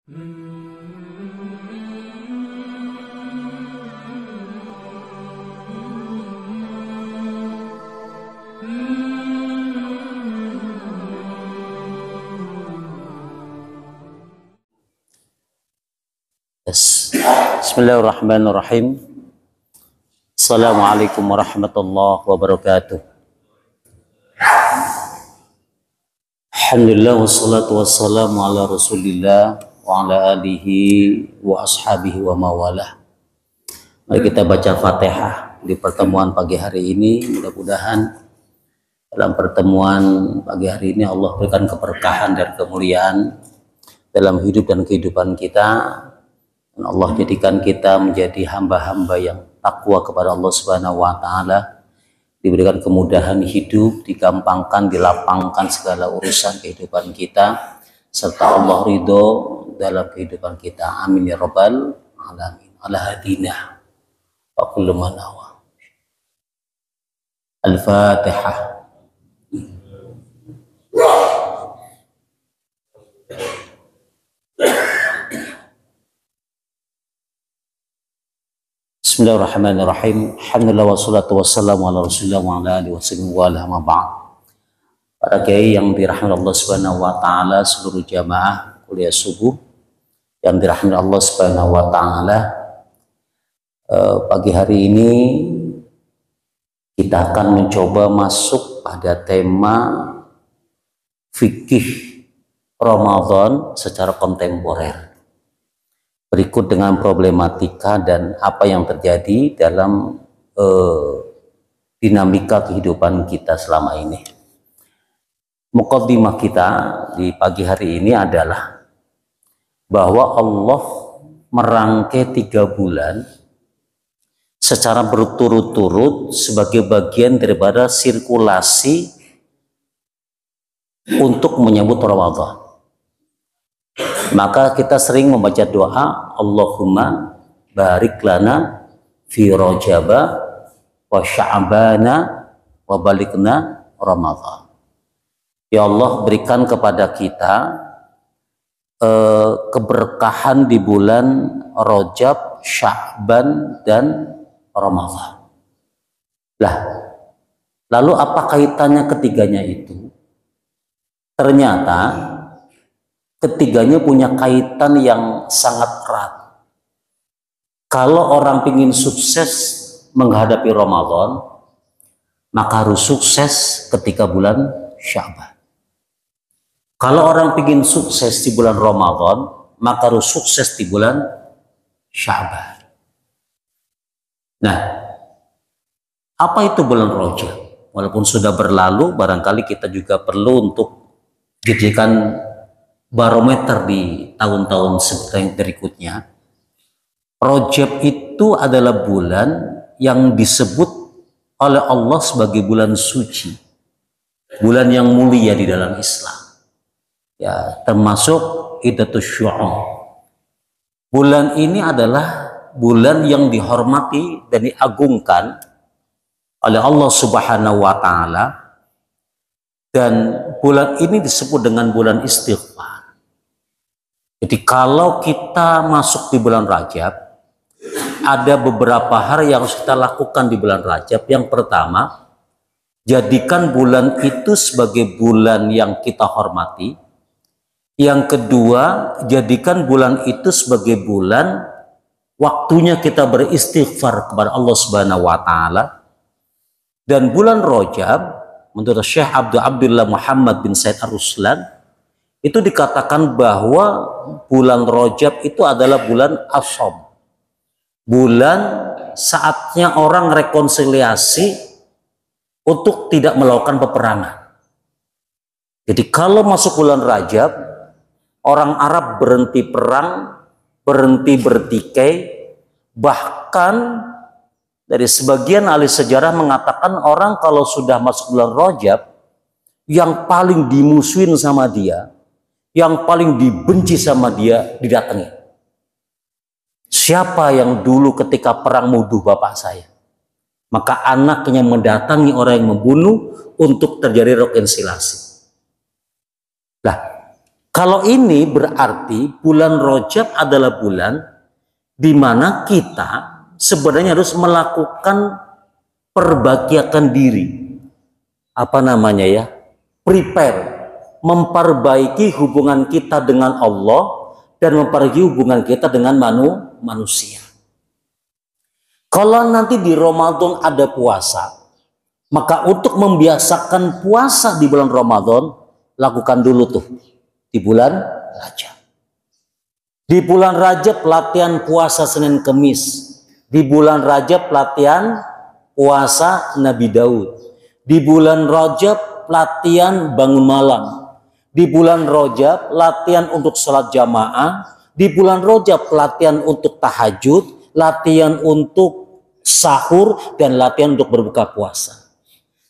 Bismillahirrahmanirrahim. Assalamualaikum warahmatullahi wabarakatuh. Alhamdulillah wassalatu wassalamu ala rasulillah wa ala alihi wa ashabihi wa mawalah. Mari kita baca Fatihah di pertemuan pagi hari ini. Mudah-mudahan dalam pertemuan pagi hari ini Allah berikan keberkahan dan kemuliaan dalam hidup dan kehidupan kita. Dan Allah jadikan kita menjadi hamba-hamba yang takwa kepada Allah Subhanahu wa Ta'ala, diberikan kemudahan hidup, digampangkan, dilapangkan segala urusan kehidupan kita, serta Allah ridho dalam kehidupan kita. Amin ya rabbal alamin. Ala hadina wa kullu man awa. Al-Fatihah. Bismillahirrahmanirrahim. Alhamdulillah wassalatu wassalamu ala rasulillah wa ala alihi wa ma ba'd. Para kiai yang dirahmati Allah Subhanahu wa taala, seluruh jamaah kuliah subuh yang dirahmati Allah Subhanahu wa taala, pagi hari ini kita akan mencoba masuk pada tema fikih Ramadan secara kontemporer. Berikut dengan problematika dan apa yang terjadi dalam dinamika kehidupan kita selama ini. Muqaddimah kita di pagi hari ini adalah bahwa Allah merangkai 3 bulan secara berturut-turut sebagai bagian daripada sirkulasi untuk menyambut Ramadan. Maka kita sering membaca doa, Allahumma barik lana fi Rajaba wa Sya'bana wa balikna Ramadan. Ya Allah, berikan kepada kita keberkahan di bulan Rajab, Sya'ban dan Ramadan. Lah, lalu apa kaitannya ketiganya itu? Ternyata ketiganya punya kaitan yang sangat erat. Kalau orang ingin sukses menghadapi Ramadan, maka harus sukses ketika bulan Sya'ban. Kalau orang ingin sukses di bulan Ramadan, maka harus sukses di bulan Sya'ban. Nah, apa itu bulan Rajab? Walaupun sudah berlalu, barangkali kita juga perlu untuk dijadikan barometer di tahun-tahun berikutnya. Rajab itu adalah bulan yang disebut oleh Allah sebagai bulan suci, bulan yang mulia di dalam Islam. Ya, termasuk Iddatus Syu'ur. Bulan ini adalah bulan yang dihormati dan diagungkan oleh Allah Subhanahu wa Ta'ala, dan bulan ini disebut dengan bulan istighfar. Jadi kalau kita masuk di bulan Rajab, ada beberapa hal yang harus kita lakukan di bulan Rajab. Yang pertama, jadikan bulan itu sebagai bulan yang kita hormati. Yang kedua, jadikan bulan itu sebagai bulan waktunya kita beristighfar kepada Allah Subhanahu wa Ta'ala. Dan bulan Rajab, menurut Syekh Abdullah Muhammad bin Said Ar-Ruslan, itu dikatakan bahwa bulan Rajab itu adalah bulan Asham, bulan saatnya orang rekonsiliasi untuk tidak melakukan peperangan. Jadi kalau masuk bulan Rajab, orang Arab berhenti perang, berhenti bertikai, bahkan dari sebagian ahli sejarah mengatakan orang kalau sudah masuk bulan Rajab, yang paling dimusuhin sama dia, yang paling dibenci sama dia, didatangi. Siapa yang dulu ketika perang muduh bapak saya? Maka anaknya mendatangi orang yang membunuh untuk terjadi rekonsiliasi. Lah, Kalau ini berarti bulan Rajab adalah bulan di mana kita sebenarnya harus melakukan perbagian diri. Apa namanya ya? Prepare, memperbaiki hubungan kita dengan Allah dan memperbaiki hubungan kita dengan manusia. Kalau nanti di Ramadan ada puasa, maka untuk membiasakan puasa di bulan Ramadan, lakukan dulu tuh di bulan Rajab. Di bulan Rajab latihan puasa Senin Kemis. Di bulan Rajab latihan puasa Nabi Daud. Di bulan Rajab latihan bangun malam. Di bulan Rajab latihan untuk sholat jamaah. Di bulan Rajab latihan untuk tahajud, latihan untuk sahur, dan latihan untuk berbuka puasa.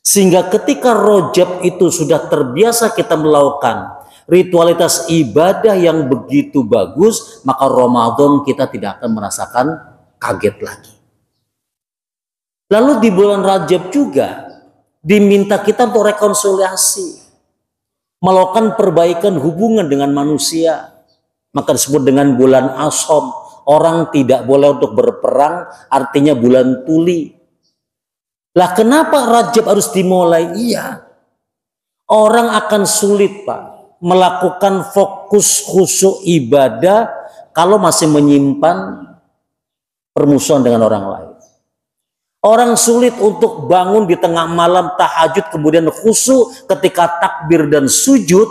Sehingga ketika Rajab itu sudah terbiasa kita melakukan ritualitas ibadah yang begitu bagus, maka Ramadan kita tidak akan merasakan kaget lagi. Lalu di bulan Rajab juga diminta kita untuk rekonsiliasi, melakukan perbaikan hubungan dengan manusia. Maka disebut dengan bulan Asham. Orang tidak boleh untuk berperang, artinya bulan tuli. Lah kenapa Rajab harus dimulai? Iya, orang akan sulit Pak melakukan fokus khusyuk ibadah kalau masih menyimpan permusuhan dengan orang lain. Orang sulit untuk bangun di tengah malam tahajud kemudian khusyuk ketika takbir dan sujud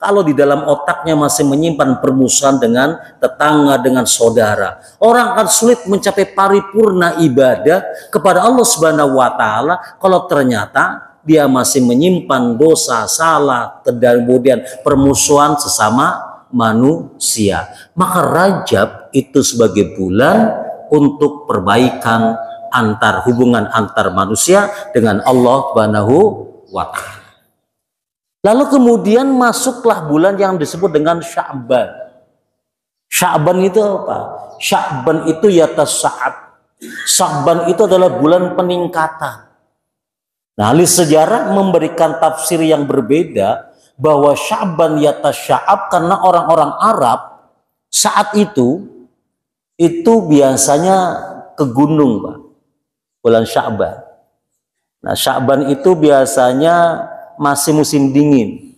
kalau di dalam otaknya masih menyimpan permusuhan dengan tetangga, dengan saudara. Orang akan sulit mencapai paripurna ibadah kepada Allah Subhanahu wa taala kalau ternyata dia masih menyimpan dosa, salah, kemudian permusuhan sesama manusia. Maka Rajab itu sebagai bulan untuk perbaikan hubungan antar manusia dengan Allah Subhanahu wa taala. Lalu kemudian masuklah bulan yang disebut dengan Sya'ban. Sya'ban itu apa? Sya'ban itu yatasa'ab. Sya'ban itu adalah bulan peningkatan. Nah, ahli sejarah memberikan tafsir yang berbeda bahwa Sya'ban yatasya'ab karena orang-orang Arab saat itu biasanya ke gunung, Pak. Bulan Sya'ban. Nah, Sya'ban itu biasanya masih musim dingin.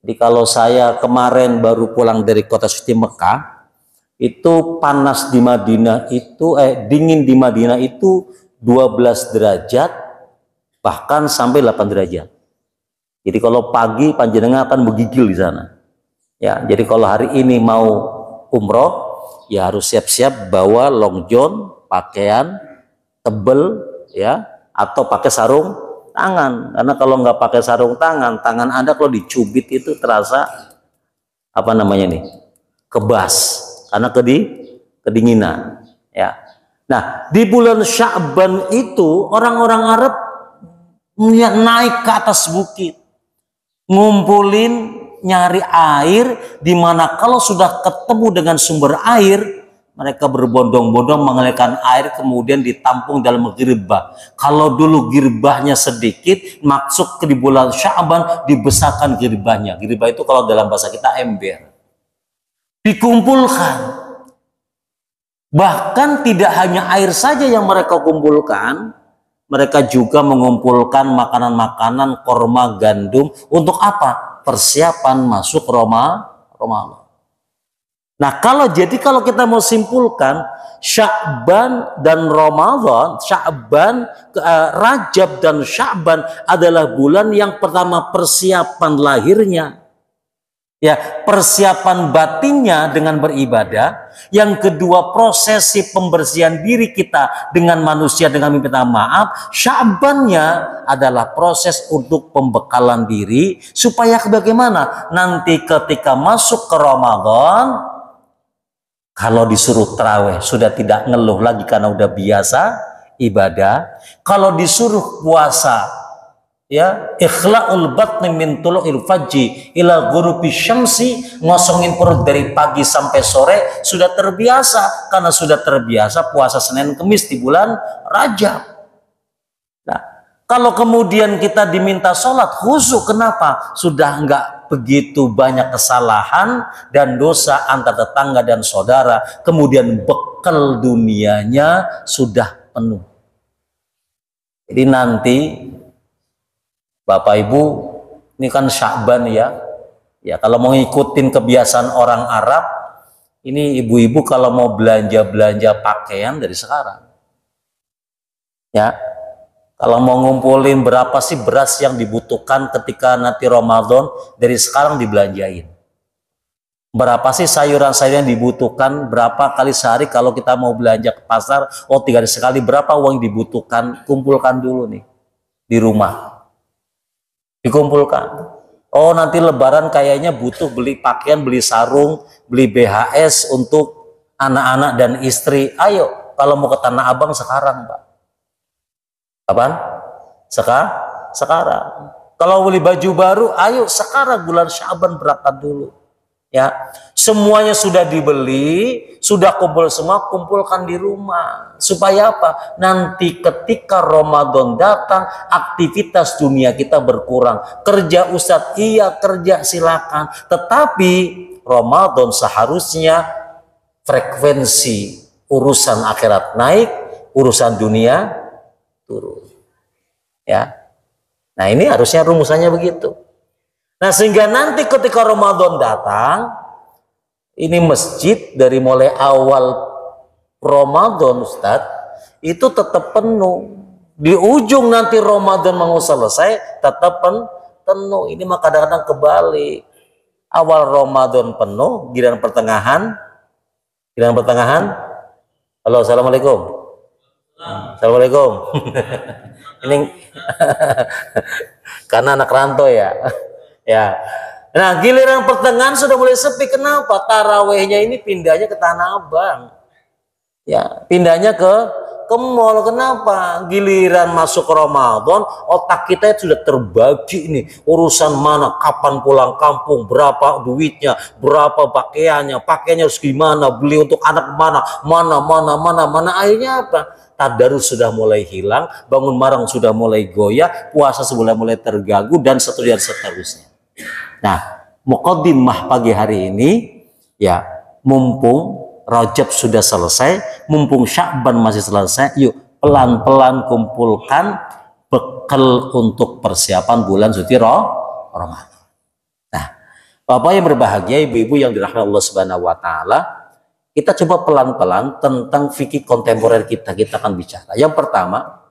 Jadi kalau saya kemarin baru pulang dari kota suci Mekah, itu panas di Madinah itu dingin di Madinah itu 12 derajat bahkan sampai 8 derajat. Jadi kalau pagi panjenengan akan menggigil di sana. Ya, jadi kalau hari ini mau umroh, ya harus siap-siap bawa long john, pakaian tebel, ya, atau pakai sarung tangan. Karena kalau nggak pakai sarung tangan, tangan Anda kalau dicubit itu terasa apa namanya nih, kebas karena kedinginan. Ya. Nah, di bulan Sya'ban itu orang-orang Arab naik ke atas bukit, ngumpulin nyari air, di mana kalau sudah ketemu dengan sumber air, mereka berbondong-bondong mengalirkan air kemudian ditampung dalam girbah. Kalau dulu girbahnya sedikit, masuk ke di bulan Sya'ban dibesarkan girbahnya. Girbah itu kalau dalam bahasa kita ember. Dikumpulkan. Bahkan tidak hanya air saja yang mereka kumpulkan, mereka juga mengumpulkan makanan-makanan, korma, gandum. Untuk apa? Persiapan masuk Ramadan. Nah, kalau kita mau simpulkan, Sya'ban dan Ramadan, Rajab dan Sya'ban adalah bulan yang pertama persiapan lahirnya. Ya, persiapan batinnya dengan beribadah. Yang kedua, prosesi pembersihan diri kita dengan manusia dengan meminta maaf. Sya'bannya adalah proses untuk pembekalan diri supaya bagaimana? Nanti ketika masuk ke Ramadan, kalau disuruh tarawih sudah tidak ngeluh lagi karena udah biasa ibadah. Kalau disuruh puasa, ya, ikhla'ul batni min tulu'il fajri ila ghurubi syamsi, ngosongin perut dari pagi sampai sore, sudah terbiasa karena sudah terbiasa puasa Senin Kemis di bulan Rajab. Nah, Kalau kemudian kita diminta sholat khusyuk, kenapa? Sudah enggak begitu banyak kesalahan dan dosa antar tetangga dan saudara, kemudian bekal dunianya sudah penuh. Jadi nanti Bapak Ibu, ini kan Sya'ban ya. Ya, kalau mau ngikutin kebiasaan orang Arab, ini ibu-ibu kalau mau belanja-belanja pakaian dari sekarang. Ya. Kalau mau ngumpulin berapa sih beras yang dibutuhkan ketika nanti Ramadan, dari sekarang dibelanjain. Berapa sih sayuran-sayuran yang dibutuhkan, berapa kali sehari kalau kita mau belanja ke pasar, 3 hari sekali, berapa uang yang dibutuhkan, kumpulkan dulu nih di rumah. Dikumpulkan. Oh, nanti Lebaran kayaknya butuh beli pakaian, beli sarung, beli BHS untuk anak-anak dan istri. Ayo, kalau mau ke Tanah Abang sekarang, Pak. Kapan? Sekarang. Kalau beli baju baru, ayo sekarang bulan Sya'ban berangkat dulu. Ya, semuanya sudah dibeli, sudah kumpul semua, kumpulkan di rumah. Supaya apa? Nanti ketika Ramadan datang, aktivitas dunia kita berkurang. Kerja Ustadz, iya kerja silakan. Tetapi Ramadan seharusnya frekuensi urusan akhirat naik, urusan dunia turun. Ya. Nah, ini harusnya rumusannya begitu. Nah, sehingga nanti ketika Ramadan datang, ini masjid dari mulai awal Ramadan Ustadz itu tetap penuh. Di ujung nanti Ramadan mau selesai tetap penuh. Ini mah kadang-kadang kebalik. Awal Ramadan penuh, giliran pertengahan. Halo, assalamualaikum. Assalamualaikum. Ini karena anak rantau ya. Ya. Nah, giliran pertengahan sudah mulai sepi. Kenapa? Tarawehnya ini pindahnya ke Tanah Abang. Ya, pindahnya ke mall. Kenapa? Giliran masuk Ramadan, otak kita sudah terbagi ini. Urusan mana, kapan pulang kampung, berapa duitnya, berapa pakaiannya harus gimana, beli untuk anak mana. Akhirnya apa? Tadarus sudah mulai hilang, bangun marang sudah mulai goyah, puasa sudah mulai terganggu, dan seterusnya. Nah, muqaddimah pagi hari ini, ya, mumpung Rajab sudah selesai, mumpung Sya'ban masih selesai, yuk pelan-pelan kumpulkan bekal untuk persiapan bulan suci Ramadan. Nah, Bapak yang berbahagia, ibu-ibu yang dirahmati Allah Subhanahu wa taala, kita coba pelan-pelan tentang fikih kontemporer kita akan bicara. Yang pertama,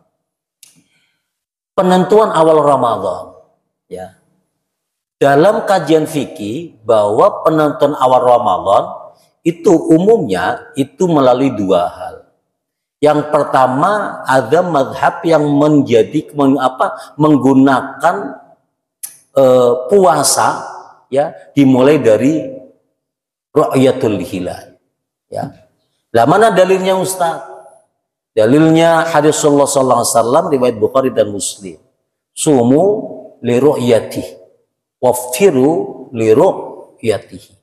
penentuan awal Ramadan. Ya. Dalam kajian fikih bahwa penentuan awal Ramadan itu umumnya itu melalui dua hal. Yang pertama, ada mazhab yang menggunakan puasa ya dimulai dari ru'yatul hilal. Ya. Lah mana dalilnya Ustaz? Dalilnya hadis Rasulullah sallallahu alaihi wasallam riwayat Bukhari dan Muslim. Sumu li ru'yati waftiru li ru'yatihi.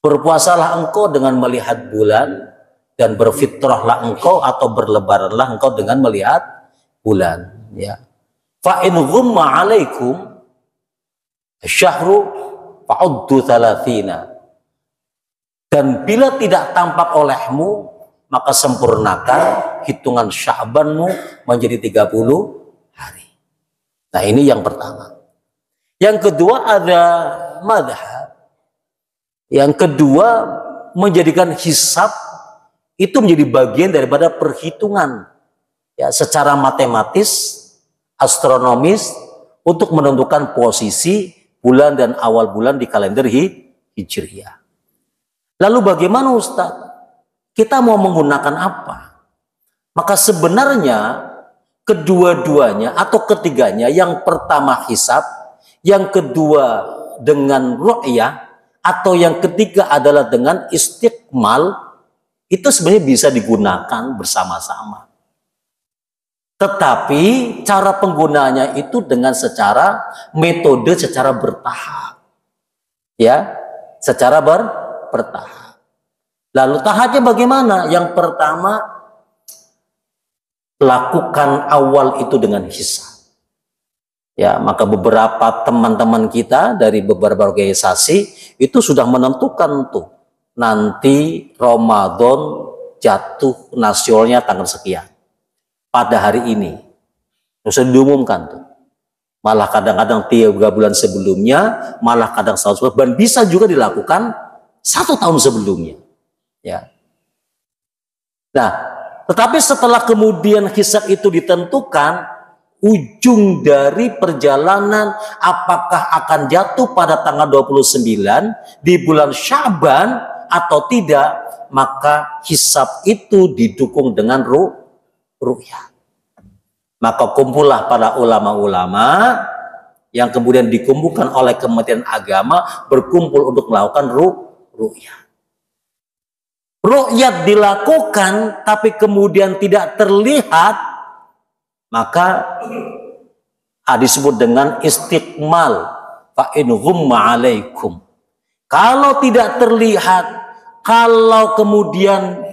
Berpuasalah engkau dengan melihat bulan dan berfitrahlah engkau atau berlebaranlah engkau dengan melihat bulan, ya. Fa in ghumma 'alaikum syahru fa'uddu 30. Dan bila tidak tampak olehmu, maka sempurnakan hitungan Sya'banmu menjadi 30 hari. Nah, ini yang pertama. Yang kedua ada madhab. Yang kedua menjadikan hisab itu menjadi bagian daripada perhitungan ya secara matematis, astronomis untuk menentukan posisi bulan dan awal bulan di kalender Hijriah. Lalu bagaimana Ustaz? Kita mau menggunakan apa? Maka sebenarnya kedua-duanya atau ketiganya, yang pertama hisab, yang kedua dengan ru'yah, atau yang ketiga adalah dengan istiqmal, itu sebenarnya bisa digunakan bersama-sama. Tetapi cara penggunaannya itu dengan secara metode secara bertahap. Ya, secara bertahap. Lalu tahapnya bagaimana? Yang pertama, lakukan awal itu dengan hisab. Ya, maka beberapa teman-teman kita dari beberapa organisasi itu sudah menentukan tuh nanti Ramadan jatuh nasionalnya tanggal sekian pada hari ini. Sudah diumumkan tuh. Malah kadang-kadang 3 bulan sebelumnya, malah kadang setahun sebelumnya, dan bisa juga dilakukan 1 tahun sebelumnya. Ya. Nah, tetapi setelah kemudian hisab itu ditentukan, ujung dari perjalanan apakah akan jatuh pada tanggal 29 di bulan Syaban atau tidak, maka hisab itu didukung dengan ru'yah. Maka kumpullah para ulama-ulama yang kemudian dikumpulkan oleh Kementerian Agama berkumpul untuk melakukan ru'yah. Ru'yat dilakukan tapi kemudian tidak terlihat, maka disebut dengan istiqmal. Fa in ghumma alaikum. Kalau tidak terlihat, kalau kemudian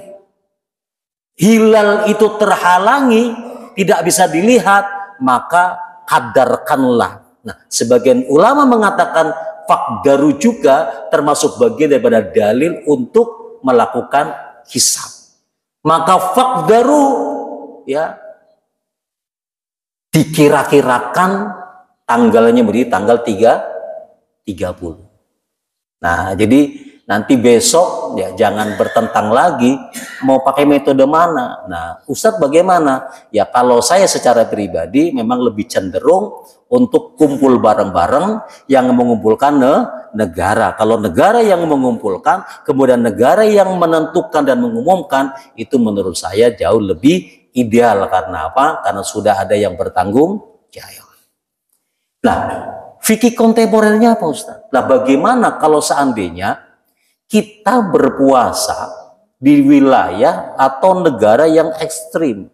hilal itu terhalangi, tidak bisa dilihat, maka kadarkanlah. Nah, sebagian ulama mengatakan fakdaru juga termasuk bagian daripada dalil untuk melakukan hisab. Maka fakdaru ya dikira-kirakan tanggalnya menjadi tanggal 30. Nah, jadi nanti besok ya jangan bertentang lagi mau pakai metode mana. Nah, Ustadz bagaimana? Ya kalau saya secara pribadi memang lebih cenderung untuk kumpul bareng-bareng yang mengumpulkan negara. Kalau negara yang mengumpulkan, kemudian negara yang menentukan dan mengumumkan, itu menurut saya jauh lebih ideal. Karena apa? Karena sudah ada yang bertanggung jawab. Nah, fikih kontemporernya apa Ustadz? Nah, bagaimana kalau seandainya kita berpuasa di wilayah atau negara yang ekstrim?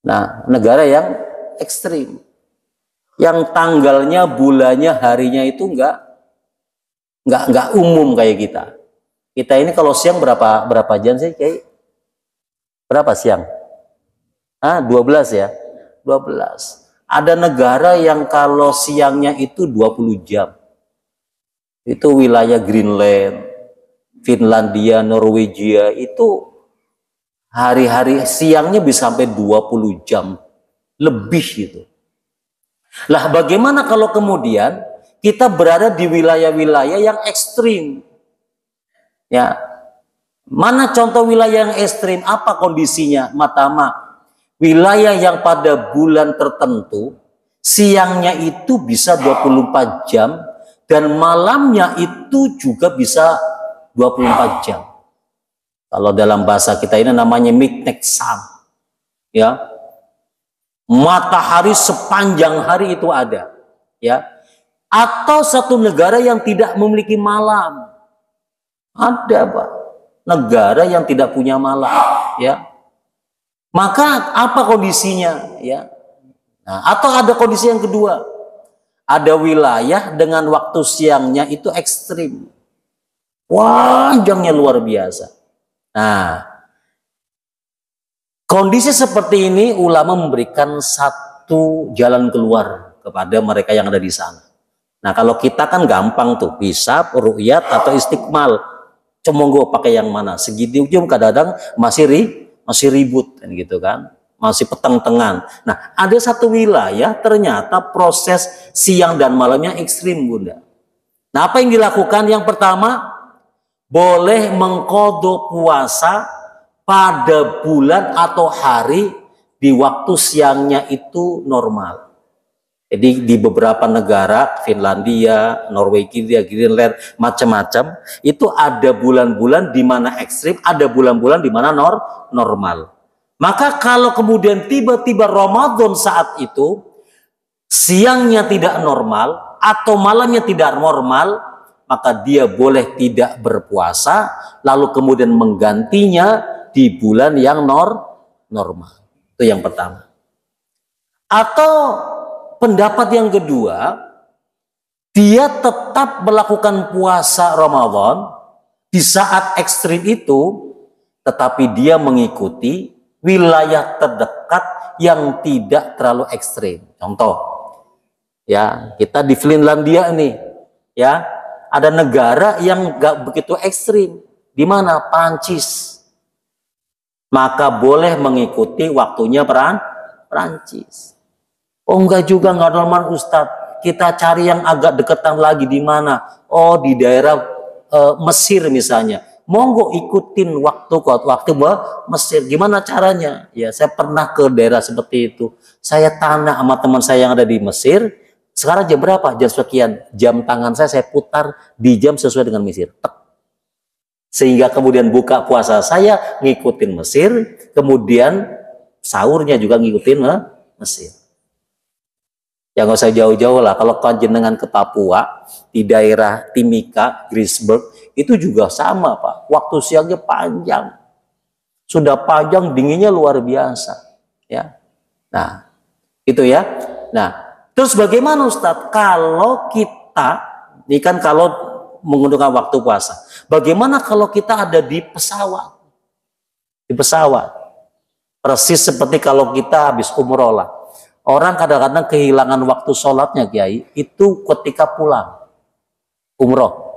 Nah, negara yang ekstrim, yang tanggalnya, bulannya, harinya itu enggak umum kayak kita. Kita ini kalau siang berapa jam sih, Kiai? Berapa siang? 12 ya? 12. Ada negara yang kalau siangnya itu 20 jam. Itu wilayah Greenland, Finlandia, Norwegia, itu hari-hari siangnya bisa sampai 20 jam lebih gitu. Lah bagaimana kalau kemudian kita berada di wilayah-wilayah yang ekstrim? Ya, mana contoh wilayah yang ekstrim? Apa kondisinya? Pertama, wilayah yang pada bulan tertentu siangnya itu bisa 24 jam dan malamnya itu juga bisa 24 jam. Kalau dalam bahasa kita ini namanya midnight sun. Ya. Matahari sepanjang hari itu ada, ya. Atau satu negara yang tidak memiliki malam. Ada, Pak. Negara yang tidak punya malam, ya. Maka apa kondisinya, ya? Nah, atau ada kondisi yang kedua. Ada wilayah dengan waktu siangnya itu ekstrim. Panjangnya luar biasa. Nah, kondisi seperti ini ulama memberikan satu jalan keluar kepada mereka yang ada di sana. Nah, kalau kita kan gampang tuh, hisab, ru'yat atau istiqmal. Cemonggo pakai yang mana? Segini ujung kadang-kadang masih ribut kan gitu kan. Masih peteng-tengan. Nah, ada satu wilayah ternyata proses siang dan malamnya ekstrim, Bunda. Nah, apa yang dilakukan? Yang pertama, boleh mengqadha puasa pada bulan atau hari di waktu siangnya itu normal. Jadi di beberapa negara, Finlandia, Norwegia, Greenland, macam-macam, itu ada bulan-bulan di mana ekstrim, ada bulan-bulan di mana normal. Maka kalau kemudian tiba-tiba Ramadan saat itu, siangnya tidak normal atau malamnya tidak normal, maka dia boleh tidak berpuasa, lalu kemudian menggantinya di bulan yang normal. Itu yang pertama. Atau pendapat yang kedua, dia tetap melakukan puasa Ramadan di saat ekstrim itu, tetapi dia mengikuti wilayah terdekat yang tidak terlalu ekstrim. Contoh, ya kita di Finlandia nih, ya ada negara yang nggak begitu ekstrim. Di mana? Prancis. Maka boleh mengikuti waktunya Prancis. Oh enggak juga, nggak normal Ustadz. Kita cari yang agak deketan lagi di mana? Oh di daerah Mesir misalnya. Monggo ikutin waktu Mesir. Gimana caranya? Ya saya pernah ke daerah seperti itu. Saya tanya sama teman saya yang ada di Mesir. Sekarang jam berapa? Jam sekian. Jam tangan saya putar di jam sesuai dengan Mesir. Sehingga kemudian buka puasa saya ngikutin Mesir. Kemudian sahurnya juga ngikutin Mesir. Ya nggak usah jauh-jauh lah. Kalau jenengan ke Papua, di daerah Timika, Grisberg, itu juga sama Pak. Waktu siangnya panjang. Sudah panjang, dinginnya luar biasa. Ya, nah itu ya. Nah, terus bagaimana Ustadz? Kalau kita, ini kan kalau menggunakan waktu puasa. Bagaimana kalau kita ada di pesawat? Di pesawat. Persis seperti kalau kita habis umroh lah. Orang kadang-kadang kehilangan waktu sholatnya Kiai, itu ketika pulang umroh.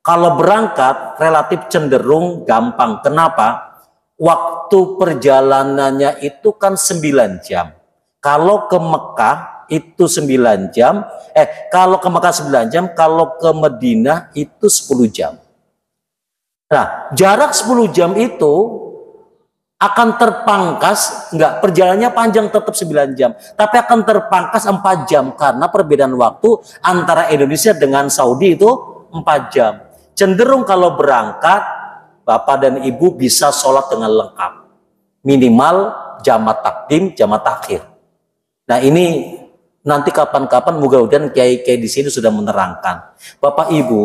Kalau berangkat relatif cenderung gampang. Kenapa? Waktu perjalanannya itu kan 9 jam. Kalau ke Mekah itu 9 jam. Kalau ke Mekah 9 jam, kalau ke Madinah itu 10 jam. Nah, jarak 10 jam itu akan terpangkas, enggak, perjalanannya panjang tetap 9 jam, tapi akan terpangkas 4 jam karena perbedaan waktu antara Indonesia dengan Saudi itu 4 jam. Cenderung kalau berangkat, Bapak dan Ibu bisa sholat dengan lengkap. Minimal jamaah takdim, jamaah takhir. Nah ini nanti kapan-kapan mudah-mudahan kiai-kiai di sini sudah menerangkan. Bapak Ibu,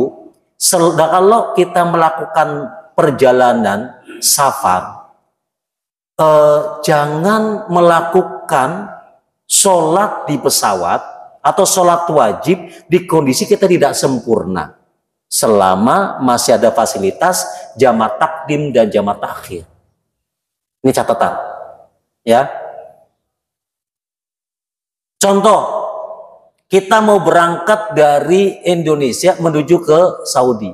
kalau kita melakukan perjalanan safar, jangan melakukan sholat di pesawat atau sholat wajib di kondisi kita tidak sempurna selama masih ada fasilitas jamaah takdim dan jamaah takhir. Ini catatan ya. Contoh, kita mau berangkat dari Indonesia menuju ke Saudi,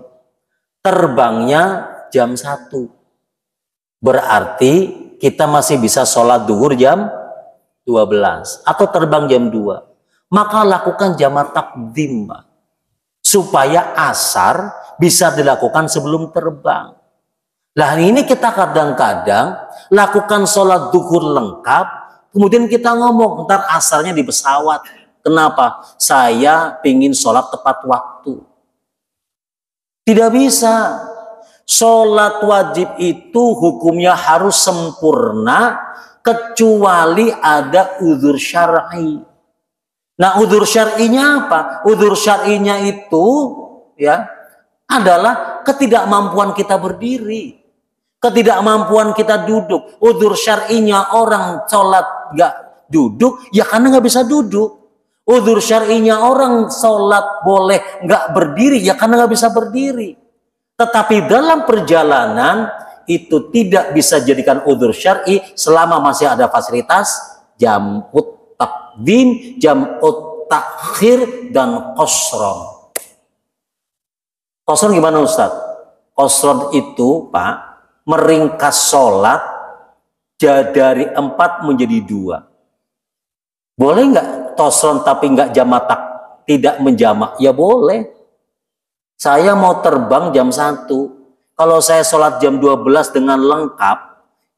terbangnya jam 1, berarti kita masih bisa sholat duhur jam 12 atau terbang jam 2. Maka lakukan jamaah takdim, Pak, supaya asar bisa dilakukan sebelum terbang. Nah ini kita kadang-kadang lakukan sholat duhur lengkap, kemudian kita ngomong ntar asarnya di pesawat. Kenapa? Saya pingin sholat tepat waktu. Tidak bisa. Sholat wajib itu hukumnya harus sempurna kecuali ada udzur syar'i. Nah, udzur syar'inya apa? Udzur syar'inya itu ya adalah ketidakmampuan kita berdiri, ketidakmampuan kita duduk. Udzur syar'inya orang sholat nggak duduk ya karena nggak bisa duduk. Udzur syar'inya orang sholat boleh nggak berdiri ya karena nggak bisa berdiri. Tetapi dalam perjalanan itu tidak bisa jadikan udzur syar'i selama masih ada fasilitas jam'ut takdim, jam'ut takhir, dan qasron. Qasron gimana Ustaz? Qasron itu Pak, meringkas sholat dari 4 menjadi 2. Boleh nggak qasron tapi nggak jamak, tidak menjamak? Ya boleh. Saya mau terbang jam 1. Kalau saya sholat jam 12 dengan lengkap,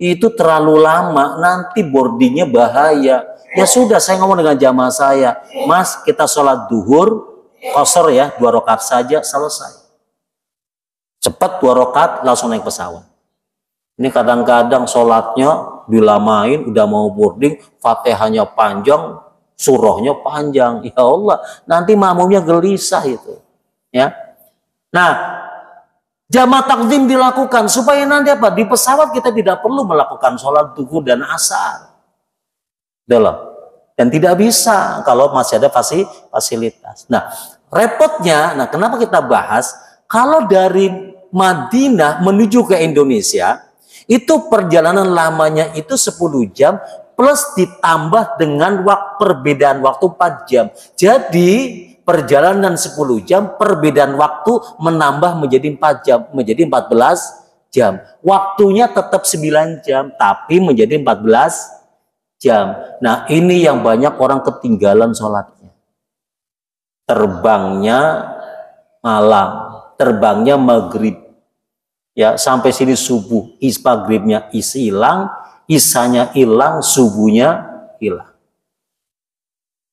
itu terlalu lama. Nanti boardingnya bahaya. Ya sudah, saya ngomong dengan jamaah saya. Mas, kita sholat duhur, qasar ya, 2 rakaat saja, selesai. Cepat 2 rakaat, langsung naik pesawat. Ini kadang-kadang sholatnya dilamain, udah mau boarding, fatihahnya panjang, surahnya panjang. Ya Allah, nanti makmumnya gelisah itu. Ya. Nah, jamaah takdim dilakukan supaya nanti apa? Di pesawat kita tidak perlu melakukan sholat duhur dan asar. Dan tidak bisa kalau masih ada fasilitas. Nah, repotnya, kenapa kita bahas? Kalau dari Madinah menuju ke Indonesia, Itu perjalanan lamanya itu 10 jam plus ditambah dengan perbedaan waktu 4 jam. Jadi perjalanan 10 jam, perbedaan waktu menambah menjadi 4 jam, menjadi 14 jam. Waktunya tetap 9 jam, tapi menjadi 14 jam. Nah, ini yang banyak orang ketinggalan sholatnya. Terbangnya malam, terbangnya maghrib. Ya, sampai sini subuh, maghribnya hilang, isanya hilang, subuhnya hilang.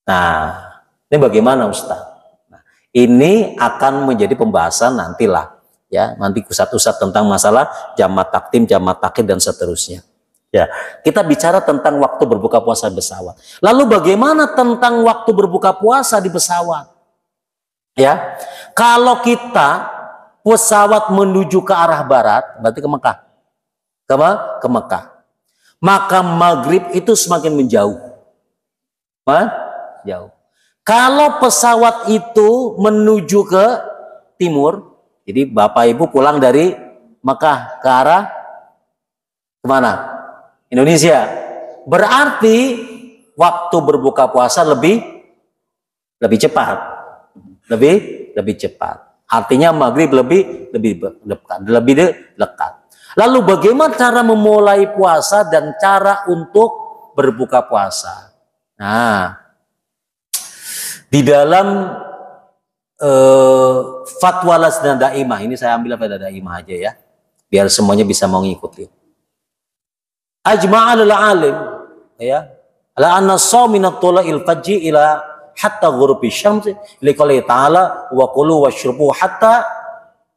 Nah, ini bagaimana Ustaz? Nah, ini akan menjadi pembahasan nantilah, ya, nanti pusat-pusat tentang masalah jamak takdim, jamak takhir dan seterusnya. Ya, kita bicara tentang waktu berbuka puasa di pesawat. Lalu bagaimana tentang waktu berbuka puasa di pesawat? Ya, kalau kita pesawat menuju ke arah barat, berarti ke Mekah. Ke Mekah. Maka maghrib itu semakin menjauh. Jauh. Kalau pesawat itu menuju ke timur, jadi Bapak Ibu pulang dari Mekah ke arah kemana? Indonesia. Berarti waktu berbuka puasa lebih cepat. Lebih cepat. Artinya maghrib lebih dekat. Lalu bagaimana cara memulai puasa dan cara untuk berbuka puasa? Nah, di dalam fatwa Lajnah Daimah, ini saya ambil pada Daimah aja ya, biar semuanya bisa mengikuti. Ajma'al alim ya, ala anna shawminat tula'il fajri ila hatta ghurubi syamsi liqali ta'ala wa kulu washrubu hatta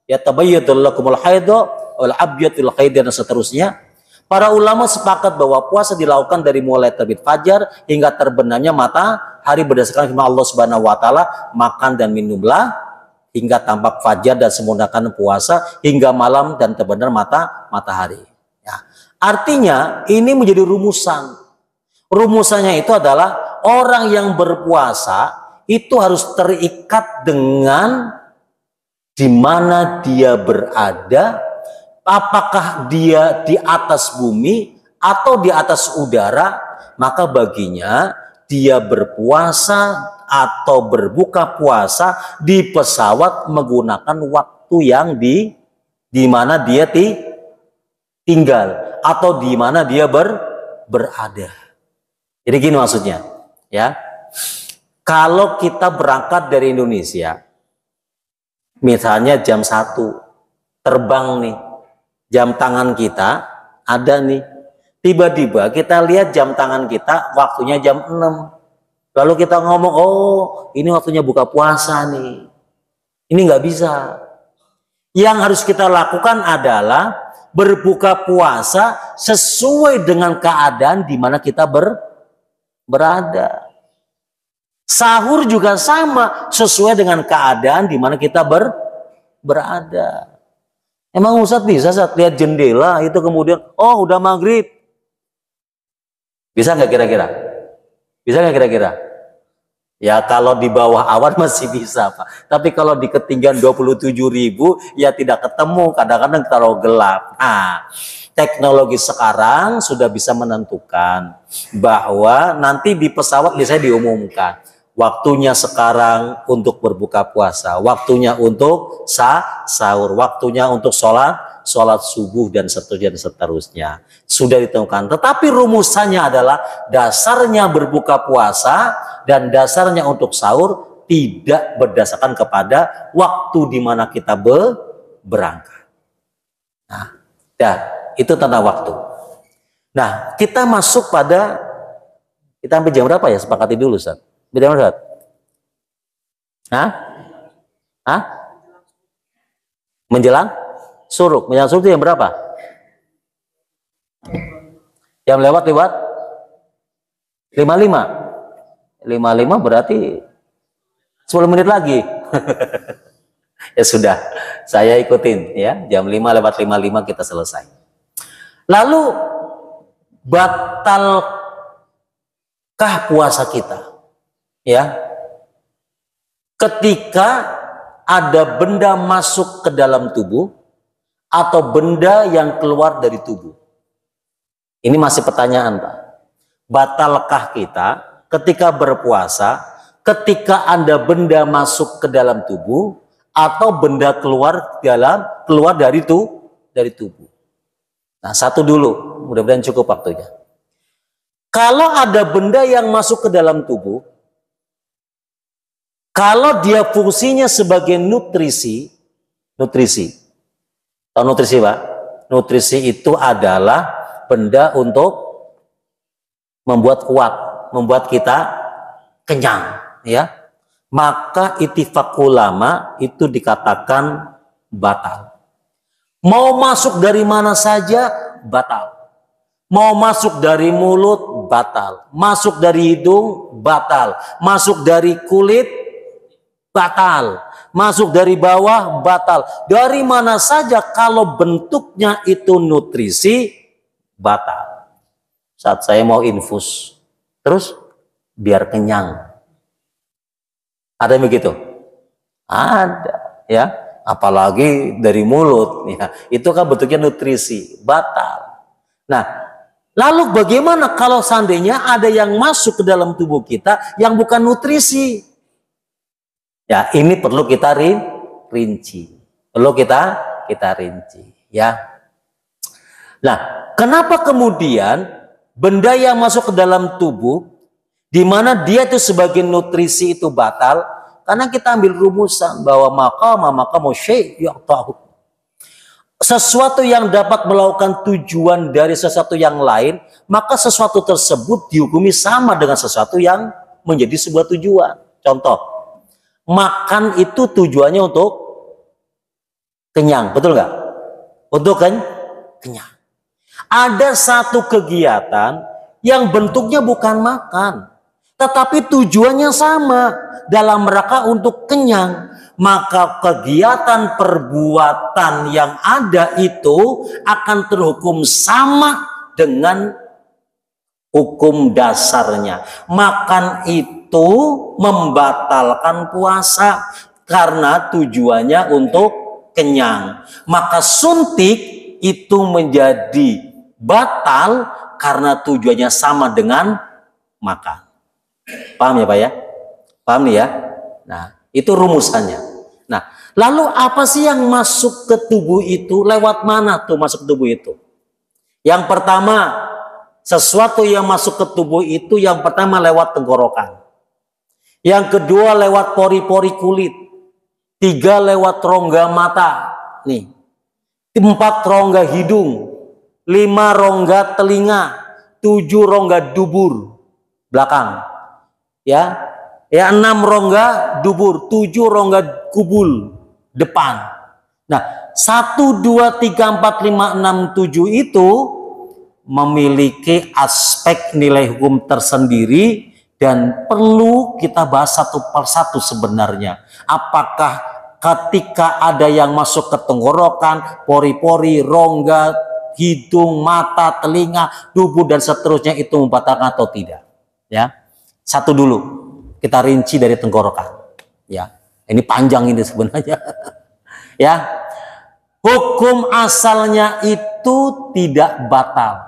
yatabayyadu lakumul haidha wal abyad fil haid dan seterusnya. Para ulama sepakat bahwa puasa dilakukan dari mulai terbit fajar hingga terbenamnya matahari berdasarkan firman Allah Subhanahu wa taala, makan dan minumlah hingga tampak fajar dan sempurnakan puasa hingga malam dan terbenam matahari. Ya. Artinya ini menjadi rumusan. Rumusannya itu adalah orang yang berpuasa itu harus terikat dengan di mana dia berada, apakah dia di atas bumi atau di atas udara, maka baginya dia berpuasa atau berbuka puasa di pesawat menggunakan waktu yang di mana dia tinggal atau di mana dia berada. Jadi gini maksudnya, ya. Kalau kita berangkat dari Indonesia, misalnya jam 1, terbang nih, jam tangan kita ada nih. Tiba-tiba kita lihat jam tangan kita waktunya jam 6. Lalu kita ngomong, oh ini waktunya buka puasa nih. Ini nggak bisa. Yang harus kita lakukan adalah berbuka puasa sesuai dengan keadaan di mana kita berada. Sahur juga sama, sesuai dengan keadaan di mana kita berada. Emang Ustadz bisa saat lihat jendela itu kemudian, oh udah maghrib. Bisa nggak kira-kira? Bisa nggak kira-kira? Ya kalau di bawah awan masih bisa Pak. Tapi kalau di ketinggian 27.000 ya tidak ketemu, kadang-kadang terlalu gelap. Nah, teknologi sekarang sudah bisa menentukan bahwa nanti di pesawat biasanya diumumkan waktunya sekarang untuk berbuka puasa, waktunya untuk sahur, waktunya untuk sholat subuh dan seterusnya. Sudah ditemukan. Tetapi rumusannya adalah dasarnya berbuka puasa dan dasarnya untuk sahur tidak berdasarkan kepada waktu di mana kita berangkat. Nah, itu tentang waktu. Nah, kita masuk pada, kita sampai jam berapa ya? Sepakati dulu, Ustaz. Jam berapa, Ustaz? Hah? Menjelang suruk. Menjelang suruk itu jam berapa? Jam lewat 55. 55 berarti 10 menit lagi. Ya sudah, saya ikutin ya. Jam 5 lewat 55 kita selesai. Lalu batalkah puasa kita? Ya. Ketika ada benda masuk ke dalam tubuh atau benda yang keluar dari tubuh. Ini masih pertanyaan, Pak. Batalkah kita ketika berpuasa, ketika ada benda masuk ke dalam tubuh atau benda keluar dari tubuh? Nah, satu dulu, mudah-mudahan cukup waktunya. Kalau ada benda yang masuk ke dalam tubuh, kalau dia fungsinya sebagai nutrisi, tahu nutrisi, Pak? Nutrisi itu adalah benda untuk membuat kuat, membuat kita kenyang, ya. Maka ittifaq ulama itu dikatakan batal. Mau masuk dari mana saja batal. Mau masuk dari mulut batal, masuk dari hidung batal, masuk dari kulit batal, masuk dari bawah batal. Dari mana saja kalau bentuknya itu nutrisi batal. Saat saya mau infus, terus biar kenyang. Ada yang begitu? Ada, ya. Apalagi dari mulut, ya. Itu kan bentuknya nutrisi, batal. Nah, lalu bagaimana kalau seandainya ada yang masuk ke dalam tubuh kita yang bukan nutrisi? Ya, ini perlu kita rinci. Perlu kita rinci, ya. Nah, kenapa kemudian benda yang masuk ke dalam tubuh di mana dia itu sebagai nutrisi itu batal? Karena kita ambil rumusan bahwa maka mau syai' ya'tahu. Sesuatu yang dapat melakukan tujuan dari sesuatu yang lain, maka sesuatu tersebut dihukumi sama dengan sesuatu yang menjadi sebuah tujuan. Contoh, makan itu tujuannya untuk kenyang, betul nggak? Untuk kenyang. Ada satu kegiatan yang bentuknya bukan makan, tetapi tujuannya sama dalam rangka untuk kenyang. Maka kegiatan perbuatan yang ada itu akan terhukum sama dengan hukum dasarnya. Makan itu membatalkan puasa karena tujuannya untuk kenyang. Maka suntik itu menjadi batal karena tujuannya sama dengan makan. Paham ya, Pak ya? Paham nih ya? Nah, itu rumusannya. Nah, lalu apa sih yang masuk ke tubuh itu? Lewat mana tuh masuk ke tubuh itu? Yang pertama, sesuatu yang masuk ke tubuh itu yang pertama lewat tenggorokan. Yang kedua lewat pori-pori kulit. 3 lewat rongga mata. Nih. 4 rongga hidung. 5 rongga telinga. 7 rongga dubur belakang. Ya. Ya, 6 rongga dubur, 7 rongga kubul depan. Nah, 1, 2, 3, 4, 5, 6, 7 itu memiliki aspek nilai hukum tersendiri dan perlu kita bahas satu persatu sebenarnya. Apakah ketika ada yang masuk ke tenggorokan, pori-pori, rongga, hidung, mata, telinga, dubur dan seterusnya itu membatalkan atau tidak? Ya, satu dulu. Kita rinci dari tenggorokan, ya. Ini panjang ini sebenarnya, ya. Hukum asalnya itu tidak batal,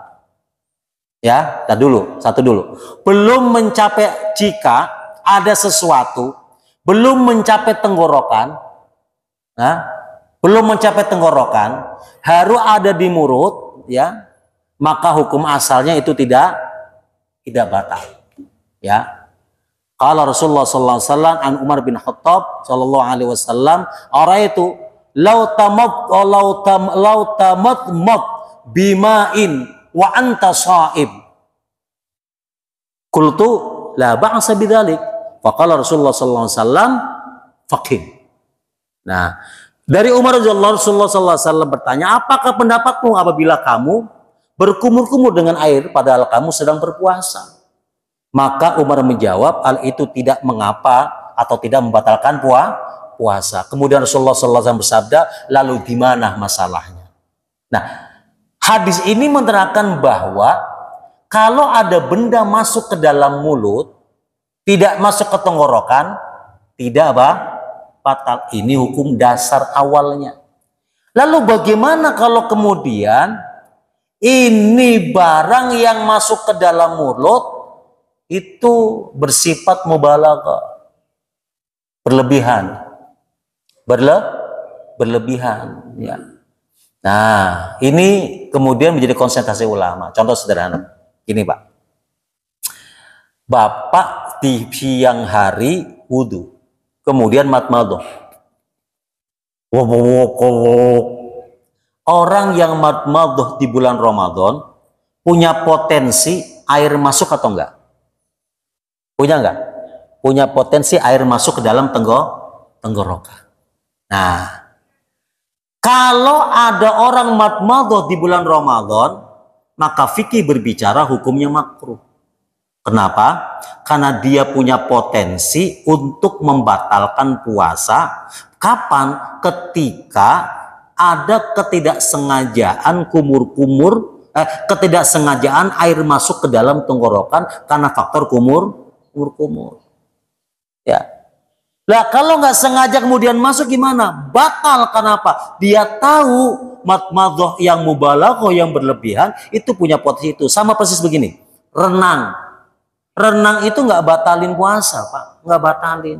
ya. Satu dulu. Belum mencapai, jika ada sesuatu belum mencapai tenggorokan, nah, belum mencapai tenggorokan, harus ada di mulut, ya. Maka hukum asalnya itu tidak batal, ya. Qala Rasulullah sallallahu alaihi wasallam an Umar bin Khattab sallallahu alaihi wasallam, araitu law tamat bima'in wa anta sha'ib. Qultu la ba'sa bidzalik. Faqala Rasulullah sallallahu alaihi wasallam faqih. Nah, dari Umar radhiyallahu Rasulullah sallallahu alaihi wasallam bertanya, apakah pendapatmu apabila kamu berkumur-kumur dengan air padahal kamu sedang berpuasa? Maka Umar menjawab, hal itu tidak mengapa atau tidak membatalkan puasa. Kemudian Rasulullah SAW bersabda, lalu di mana masalahnya? Nah, hadis ini menerangkan bahwa kalau ada benda masuk ke dalam mulut, tidak masuk ke tenggorokan, tidak batal. Ini hukum dasar awalnya. Lalu bagaimana kalau kemudian Ini barang yang masuk ke dalam mulut itu bersifat mubalaghah, berlebihan. Berlebihan, ya. Nah, ini kemudian menjadi konsentrasi ulama. Contoh sederhana, gini Pak. Bapak di siang hari wudhu, kemudian madmadah. Orang yang madmadah di bulan Ramadan punya potensi air masuk atau enggak? Punya enggak? Punya potensi air masuk ke dalam tenggorokan. Nah, kalau ada orang madmadah di bulan Ramadan, maka fikih berbicara hukumnya makruh. Kenapa? Karena dia punya potensi untuk membatalkan puasa. Kapan? Ketika ada ketidaksengajaan ketidaksengajaan air masuk ke dalam tenggorokan karena faktor kumur. Ya. Lah kalau nggak sengaja kemudian masuk gimana? Batal. Kenapa? Dia tahu madmadah yang mubalaghah yang berlebihan itu punya potensi itu. Sama persis begini. Renang itu nggak batalin puasa, Pak. Nggak batalin.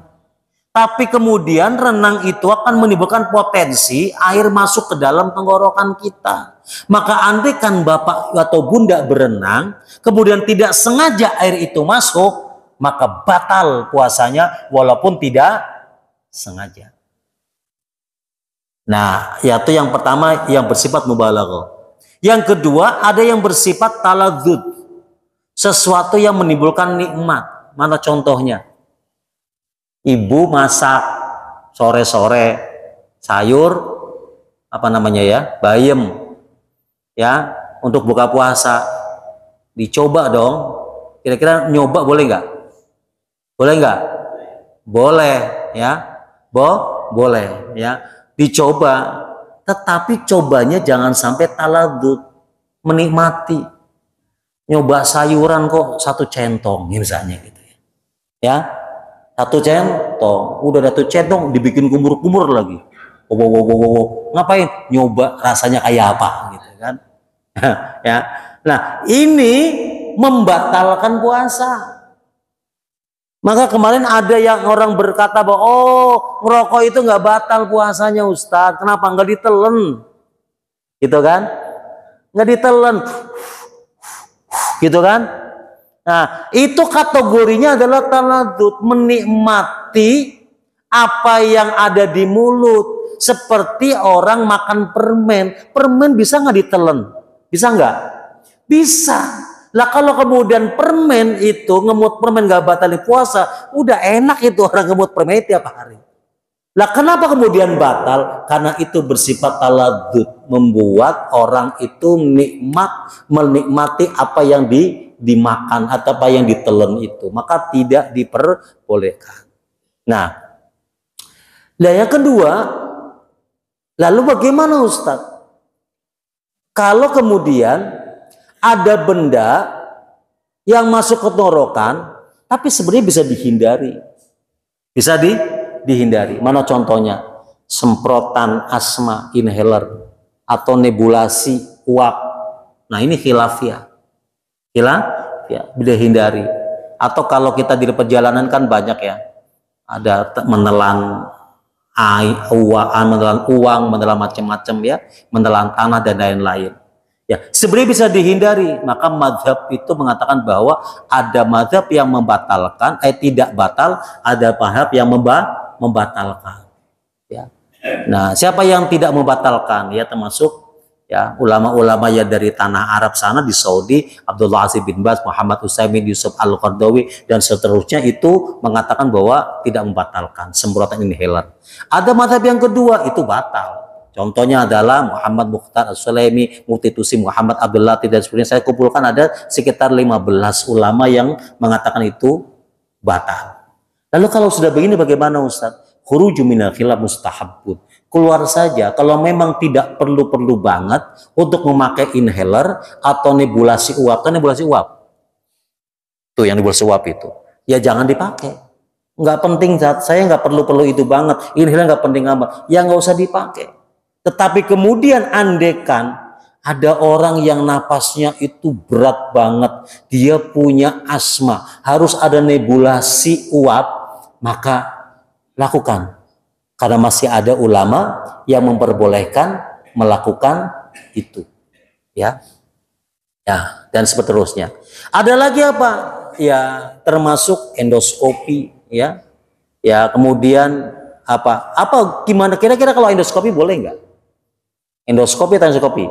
Tapi kemudian renang itu akan menimbulkan potensi air masuk ke dalam tenggorokan kita. Maka andai kan Bapak atau Bunda berenang, kemudian tidak sengaja air itu masuk, maka batal puasanya walaupun tidak sengaja. Nah, yaitu yang pertama yang bersifat mubalaghah. Yang kedua, ada yang bersifat taladzud. Sesuatu yang menimbulkan nikmat. Mana contohnya? Ibu masak sore-sore sayur bayam ya untuk buka puasa. Dicoba dong. Kira-kira nyoba boleh nggak? Boleh nggak? Boleh ya. Boleh ya. Dicoba. Tetapi cobanya jangan sampai taladud, menikmati. Nyoba sayuran kok 1 centong misalnya gitu ya. Ya. 1 centong, udah 1 centong dibikin kumur-kumur lagi. Ngapain? Nyoba rasanya kayak apa gitu kan. Ya. Nah, ini membatalkan puasa. Maka kemarin ada yang orang berkata bahwa ngerokok itu nggak batal puasanya Ustadz. Kenapa? Nggak ditelen. Gitu kan? Nggak ditelen. Gitu kan? Nah, itu kategorinya adalah taladud, menikmati apa yang ada di mulut. Seperti orang makan permen. Permen bisa nggak ditelen? Bisa nggak? Bisa. Lah kalau kemudian permen itu, ngemut permen nggak batalin puasa, udah enak itu orang ngemut permen tiap hari. Lah kenapa kemudian batal? Karena itu bersifat taladud, membuat orang itu menikmati apa yang dimakan atau apa yang ditelan itu, maka tidak diperbolehkan. Nah, yang kedua, lalu bagaimana Ustadz? Kalau kemudian ada benda yang masuk ke tenggorokan, tapi sebenarnya bisa dihindari, dihindari. Mana contohnya? Semprotan asma, inhaler, atau nebulasi uap. Nah ini khilafiyah. Bila hindari. Atau kalau kita di perjalanan kan banyak ya, ada menelan uang, menelan macam-macam ya, menelan tanah dan lain-lain. Ya, sebenarnya bisa dihindari. Maka mazhab itu mengatakan bahwa ada mazhab yang membatalkan, tidak batal, ada mazhab yang membatalkan. Ya. Nah, siapa yang tidak membatalkan? Ya, termasuk ya ulama-ulama ya dari tanah Arab sana di Saudi, Abdullah Aziz bin Baz, Muhammad Utsaimin, Yusuf Al-Qardawi dan seterusnya itu mengatakan bahwa tidak membatalkan semprotan inhaler. Ada mazhab yang kedua itu batal. Contohnya adalah Muhammad Mukhtar As-Sulaimi, Mufti Tusi Muhammad Abdul Latif dan sebagainya. Saya kumpulkan ada sekitar 15 ulama yang mengatakan itu batal. Lalu kalau sudah begini bagaimana Ustaz? Khuruju minal khilaf mustahabbun. Keluar saja kalau memang tidak perlu-perlu banget untuk memakai inhaler atau nebulasi uap. Kan nebulasi uap. Tuh yang nebulasi uap itu. Ya jangan dipakai. Nggak penting, saya nggak perlu-perlu itu banget. Inhaler nggak penting amat. Ya nggak usah dipakai. Tetapi kemudian andekan Ada orang yang napasnya itu berat banget, dia punya asma, harus ada nebulasi uap, maka lakukan. Karena masih ada ulama yang memperbolehkan melakukan itu. Ya. Ya, dan seterusnya. Ada lagi apa? Ya, termasuk endoskopi, ya. Ya, kemudian apa? Gimana kira-kira kalau endoskopi boleh nggak? Endoskopi atau endoskopi?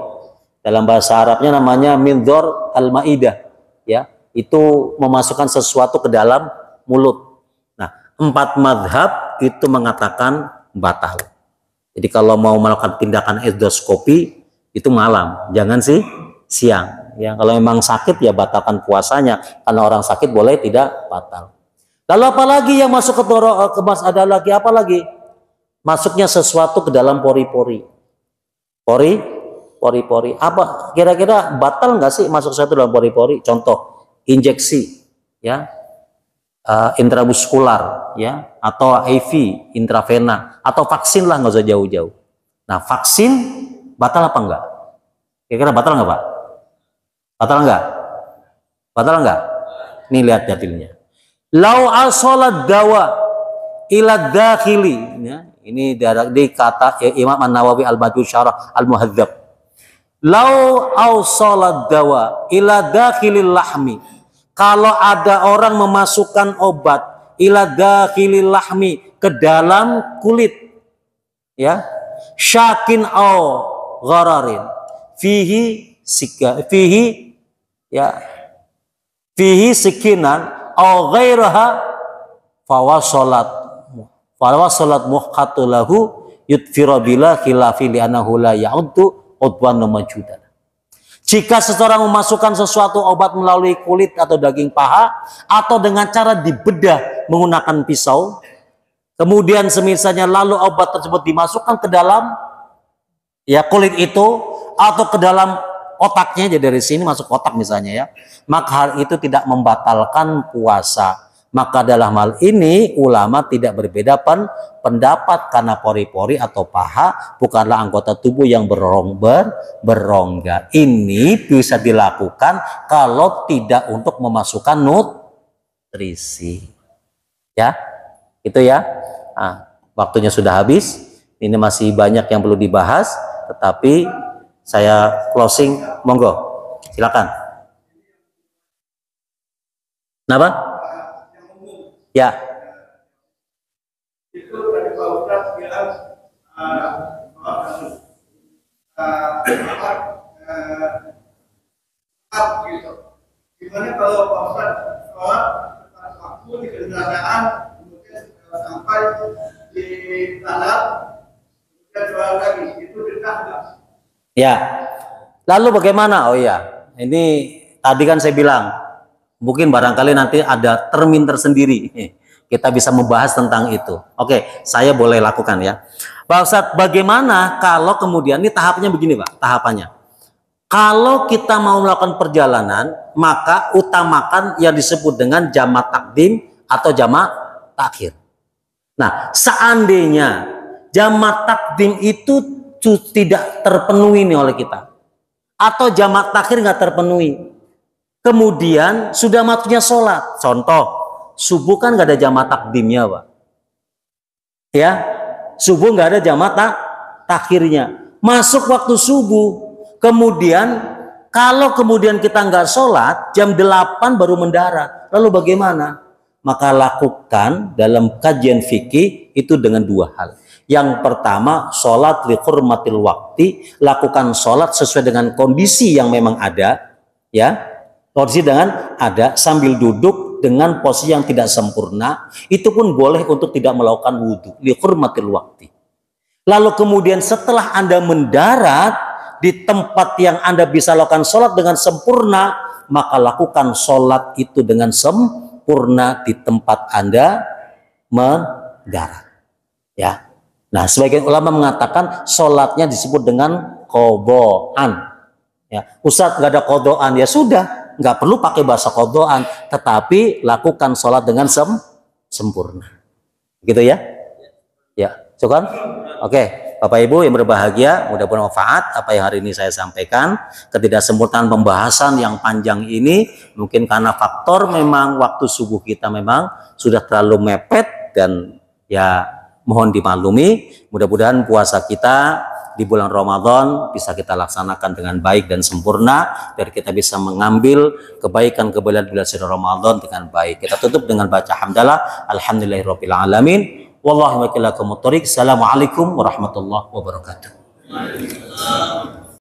Dalam bahasa Arabnya namanya mindor al-maidah, ya. Itu memasukkan sesuatu ke dalam mulut. Nah, 4 madhab itu mengatakan batal. Jadi kalau mau melakukan tindakan endoskopi itu malam, jangan sih siang. Ya, kalau memang sakit ya batalkan puasanya, karena orang sakit boleh tidak batal. Lalu apalagi yang masuk ke mas, ada lagi apa lagi? Masuknya sesuatu ke dalam pori-pori. Pori-pori. Apa kira-kira batal nggak sih masuk sesuatu dalam pori-pori? Contoh, injeksi, ya, intramuskular, ya, atau IV, intravena, atau vaksin lah, nggak usah jauh-jauh. Nah, vaksin batal apa enggak? Kira-kira batal nggak, Pak? Batal enggak? Batal enggak? Nih lihat dalilnya. Lau al-sholat dawa ila dakhili. Ya, ini di kata ya, Imam An-Nawawi Al-Badu Syarah Al-Muhadzab. Lau al-sholat dawa ila dakhilil lahmi. Kalau ada orang memasukkan obat ila dakhilil lahmi, ke dalam kulit, ya, syakin au ghararin fihi ya, fihi sikinan au ghairaha fawasalat muhqatulahu yudfira bila khilafi li'anahu la ya'uddu udwan majudan. Jika seseorang memasukkan sesuatu obat melalui kulit atau daging paha, atau dengan cara dibedah menggunakan pisau, kemudian semisalnya lalu obat tersebut dimasukkan ke dalam ya kulit itu, atau ke dalam otaknya, jadi dari sini masuk otak misalnya, ya, maka hal itu tidak membatalkan puasa. Maka dalam hal ini ulama tidak berbeda pendapat, karena pori-pori atau paha bukanlah anggota tubuh yang berongga. Ini bisa dilakukan kalau tidak untuk memasukkan nutrisi, ya, itu ya. Nah, waktunya sudah habis. Ini masih banyak yang perlu dibahas, tetapi saya closing, monggo, silakan. Kenapa? Ya. Itu tadi Pak Ustadz bilang gitu. Gimana kalau Pak Ustadz sholat tepat waktu di kendaraan, kemudian sampai di tanah, kemudian sholat lagi, itu bid'ah nggak? Ya. Lalu bagaimana? Oh iya, ini tadi kan saya bilang, mungkin barangkali nanti ada termin tersendiri. Kita bisa membahas tentang itu. Oke, saya boleh lakukan ya. Pak Ustadz, bagaimana kalau kemudian, ini tahapnya begini Pak, tahapannya. Kalau kita mau melakukan perjalanan, maka utamakan yang disebut dengan jamak takdim atau jamak takhir. Nah, seandainya jamak takdim itu tidak terpenuhi nih oleh kita, atau jamak takhir nggak terpenuhi, kemudian sudah waktunya sholat, contoh subuh kan nggak ada jamak takdimnya Pak, ya, subuh nggak ada jamak takhirnya, masuk waktu subuh, kemudian kalau kemudian kita nggak sholat, jam 8 baru mendarat, lalu bagaimana? Maka lakukan dalam kajian fikih itu dengan 2 hal. Yang pertama, sholat li hurmatil wakti, lakukan sholat sesuai dengan kondisi yang memang ada, ya, kondisi dengan ada, sambil duduk dengan posisi yang tidak sempurna, itu pun boleh untuk tidak melakukan wudhu, li hurmatil wakti. Lalu kemudian setelah Anda mendarat di tempat yang Anda bisa lakukan sholat dengan sempurna, maka lakukan sholat itu dengan sempurna di tempat Anda mendarat, ya. Nah, sebagian ulama mengatakan sholatnya disebut dengan qodoan. Ya, Ustadz nggak ada qodoan, ya sudah, nggak perlu pakai bahasa qodoan, tetapi lakukan sholat dengan sempurna. Gitu ya? Ya, cukup? Oke. Bapak Ibu yang berbahagia, mudah bermanfaat apa yang hari ini saya sampaikan. Ketidaksempurnaan pembahasan yang panjang ini mungkin karena faktor memang waktu subuh kita memang sudah terlalu mepet, dan ya mohon dimaklumi. Mudah-mudahan puasa kita di bulan Ramadan bisa kita laksanakan dengan baik dan sempurna, biar kita bisa mengambil kebaikan-kebaikan bulan suci Ramadan dengan baik. Kita tutup dengan baca hamdalah, alhamdulillahirabbil alamin. Wallahi wa Assalamualaikum warahmatullahi wabarakatuh.